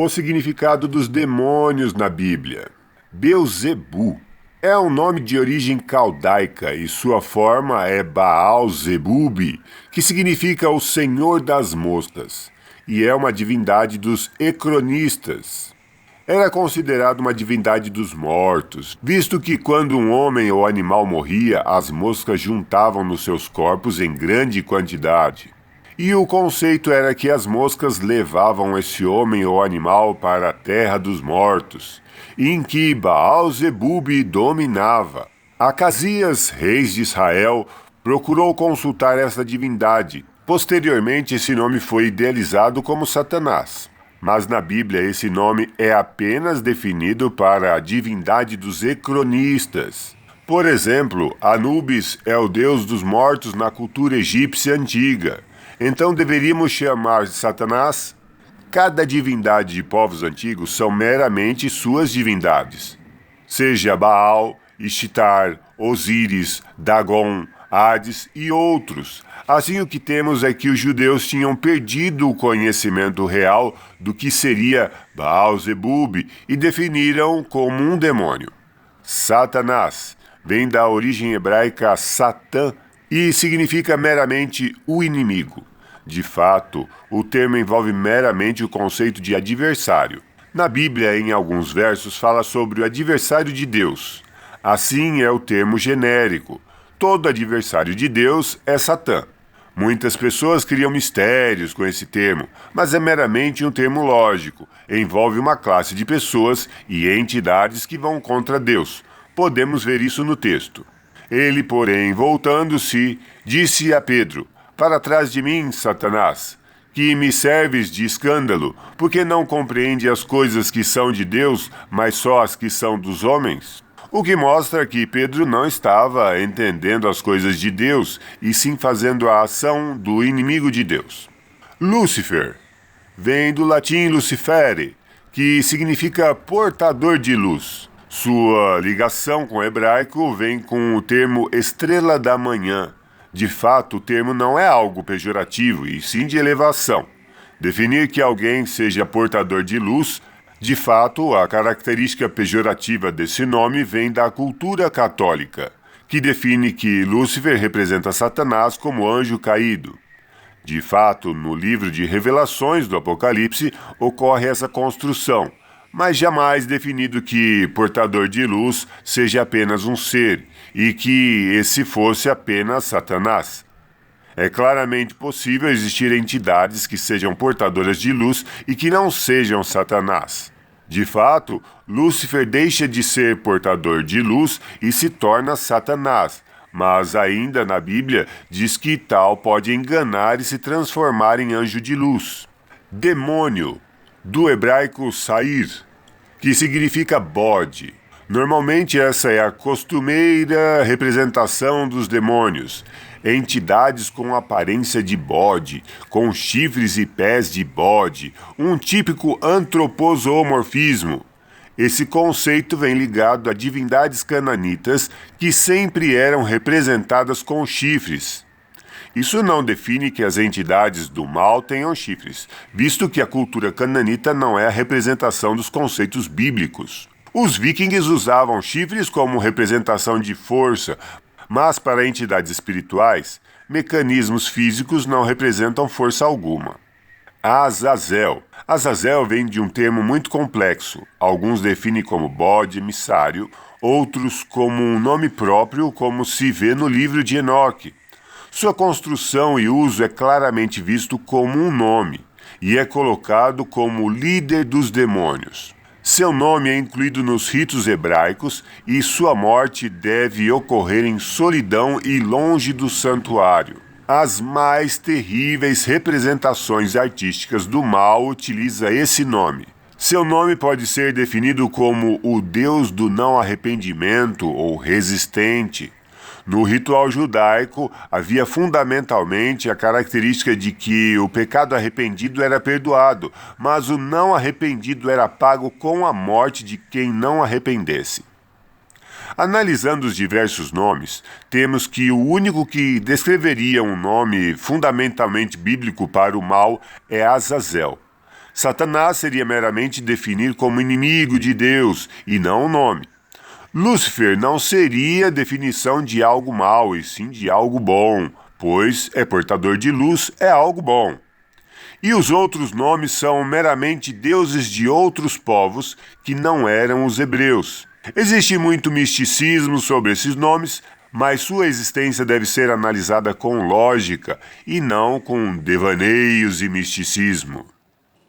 O significado dos demônios na Bíblia. Beelzebu é um nome de origem caldaica e sua forma é Baal-zebub, que significa o Senhor das Moscas, e é uma divindade dos ecronistas. Era considerado uma divindade dos mortos, visto que quando um homem ou animal morria, as moscas juntavam nos seus corpos em grande quantidade. E o conceito era que as moscas levavam esse homem ou animal para a terra dos mortos, em que Baal-zebub dominava. Acasias, rei de Israel, procurou consultar essa divindade. Posteriormente, esse nome foi idealizado como Satanás. Mas na Bíblia esse nome é apenas definido para a divindade dos ecronistas. Por exemplo, Anubis é o deus dos mortos na cultura egípcia antiga. Então deveríamos chamar de Satanás? Cada divindade de povos antigos são meramente suas divindades. Seja Baal, Ishtar, Osíris, Dagon, Hades e outros. Assim o que temos é que os judeus tinham perdido o conhecimento real do que seria Baal-zebub e definiram como um demônio. Satanás vem da origem hebraica Satã e significa meramente o inimigo. De fato, o termo envolve meramente o conceito de adversário. Na Bíblia, em alguns versos, fala sobre o adversário de Deus. Assim é o termo genérico. Todo adversário de Deus é Satã. Muitas pessoas criam mistérios com esse termo, mas é meramente um termo lógico. Envolve uma classe de pessoas e entidades que vão contra Deus. Podemos ver isso no texto. Ele, porém, voltando-se, disse a Pedro: "Para trás de mim, Satanás, que me serves de escândalo, porque não compreende as coisas que são de Deus, mas só as que são dos homens?" O que mostra que Pedro não estava entendendo as coisas de Deus, e sim fazendo a ação do inimigo de Deus. Lúcifer vem do latim lucifere, que significa portador de luz. Sua ligação com o hebraico vem com o termo estrela da manhã. De fato, o termo não é algo pejorativo, e sim de elevação. Definir que alguém seja portador de luz, de fato, a característica pejorativa desse nome vem da cultura católica, que define que Lúcifer representa Satanás como anjo caído. De fato, no livro de Revelações do Apocalipse ocorre essa construção, mas jamais definido que portador de luz seja apenas um ser, e que esse fosse apenas Satanás. É claramente possível existir entidades que sejam portadoras de luz e que não sejam Satanás. De fato, Lúcifer deixa de ser portador de luz e se torna Satanás, mas ainda na Bíblia diz que tal pode enganar e se transformar em anjo de luz. Demônio, do hebraico sair, que significa bode. Normalmente essa é a costumeira representação dos demônios. Entidades com aparência de bode, com chifres e pés de bode, um típico antroposomorfismo. Esse conceito vem ligado a divindades cananitas que sempre eram representadas com chifres. Isso não define que as entidades do mal tenham chifres, visto que a cultura cananita não é a representação dos conceitos bíblicos. Os vikings usavam chifres como representação de força, mas para entidades espirituais, mecanismos físicos não representam força alguma. Azazel. Azazel vem de um termo muito complexo. Alguns definem como bode emissário, outros como um nome próprio, como se vê no livro de Enoque. Sua construção e uso é claramente visto como um nome, e é colocado como líder dos demônios. Seu nome é incluído nos ritos hebraicos e sua morte deve ocorrer em solidão e longe do santuário. As mais terríveis representações artísticas do mal utilizam esse nome. Seu nome pode ser definido como o Deus do não arrependimento ou resistente. No ritual judaico, havia fundamentalmente a característica de que o pecado arrependido era perdoado, mas o não arrependido era pago com a morte de quem não arrependesse. Analisando os diversos nomes, temos que o único que descreveria um nome fundamentalmente bíblico para o mal é Azazel. Satanás seria meramente definir como inimigo de Deus e não o nome. Lúcifer não seria a definição de algo mau, e sim de algo bom, pois é portador de luz, é algo bom. E os outros nomes são meramente deuses de outros povos que não eram os hebreus. Existe muito misticismo sobre esses nomes, mas sua existência deve ser analisada com lógica e não com devaneios e misticismo.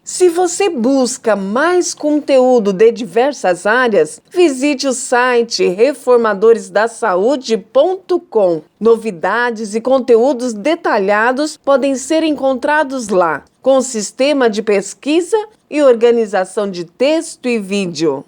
Se você busca mais conteúdo de diversas áreas, visite o site reformadoresdasaude.com. Novidades e conteúdos detalhados podem ser encontrados lá, com sistema de pesquisa e organização de texto e vídeo.